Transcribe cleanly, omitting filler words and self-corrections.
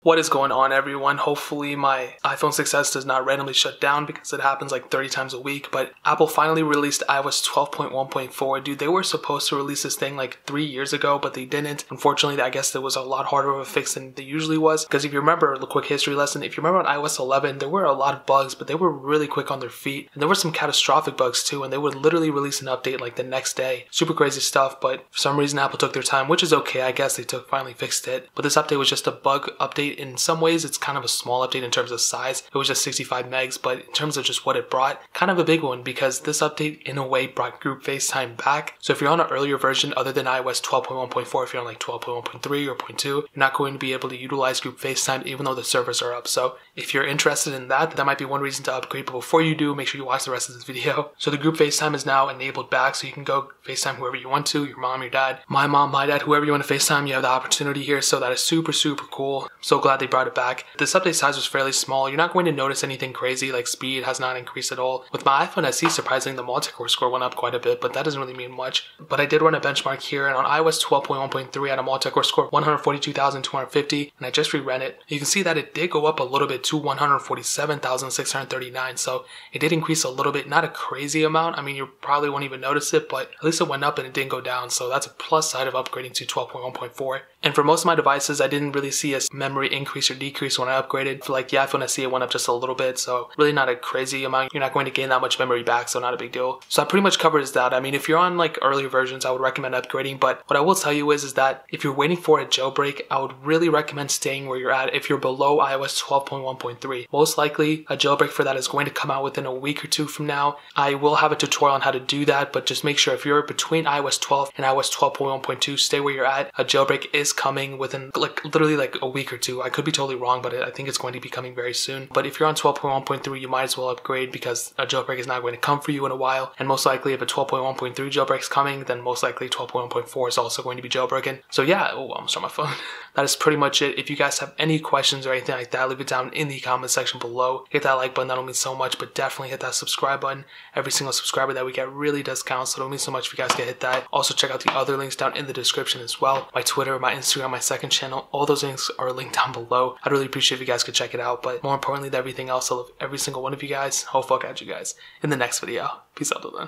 What is going on, everyone? Hopefully my iPhone 6s does not randomly shut down because it happens like 30 times a week, but Apple finally released iOS 12.1.4. Dude, they were supposed to release this thing like 3 years ago, but they didn't. Unfortunately, I guess it was a lot harder of a fix than they usually was, because if you remember, the quick history lesson, if you remember on iOS 11, there were a lot of bugs, but they were really quick on their feet, and there were some catastrophic bugs too, and they would literally release an update like the next day. Super crazy stuff, but for some reason Apple took their time, which is okay. I guess they finally fixed it, but this update was just a bug update. In some ways, it's kind of a small update in terms of size. It was just 65 megs, but in terms of just what it brought, kind of a big one, because this update in a way brought group FaceTime back. So if you're on an earlier version other than iOS 12.1.4, if you're on like 12.1.3 or 0.2, you're not going to be able to utilize group FaceTime even though the servers are up. So if you're interested in that, that might be one reason to upgrade, but before you do, make sure you watch the rest of this video. So the group FaceTime is now enabled back, so you can go FaceTime whoever you want to, your mom, your dad, my mom, my dad, whoever you want to FaceTime, you have the opportunity here, so that is super cool. I'm so glad they brought it back. This update size was fairly small. You're not going to notice anything crazy, like speed has not increased at all. With my iPhone SE, surprisingly, the multi-core score went up quite a bit, but that doesn't really mean much. But I did run a benchmark here, and on iOS 12.1.3, I had a multi-core score of 142,250, and I just re-ran it. You can see that it did go up a little bit to 147,639, so it did increase a little bit, not a crazy amount. I mean, you probably won't even notice it, but at least it went up and it didn't go down, so that's a plus side of upgrading to 12.1.4. And for most of my devices, I didn't really see a memory increase or decrease when I upgraded. For like the iPhone SE, it went up just a little bit, so really not a crazy amount. You're not going to gain that much memory back, so not a big deal. So that pretty much covers that. I mean, if you're on like earlier versions, I would recommend upgrading, but what I will tell you is that if you're waiting for a jailbreak, I would really recommend staying where you're at if you're below iOS 12.1.3. Most likely, a jailbreak for that is going to come out within a week or two from now. I will have a tutorial on how to do that, but just make sure if you're between iOS 12 and iOS 12.1.2, stay where you're at. A jailbreak is coming within like literally like a week or two. I could be totally wrong, but I think it's going to be coming very soon. But if you're on 12.1.3, you might as well upgrade because a jailbreak is not going to come for you in a while. And most likely if a 12.1.3 jailbreak is coming, then most likely 12.1.4 is also going to be jailbroken. So yeah, oh, I almost on my phone. That is pretty much it. If you guys have any questions or anything like that, leave it down in the comment section below. Hit that like button, that'll mean so much, but definitely hit that subscribe button. Every single subscriber that we get really does count, so it'll mean so much if you guys can hit that. Also check out the other links down in the description as well. My Twitter, my Instagram, my second channel, all those links are linked down below. I'd really appreciate if you guys could check it out, but more importantly than everything else, I love every single one of you guys. Hopefully I'll catch you guys in the next video. Peace out till then.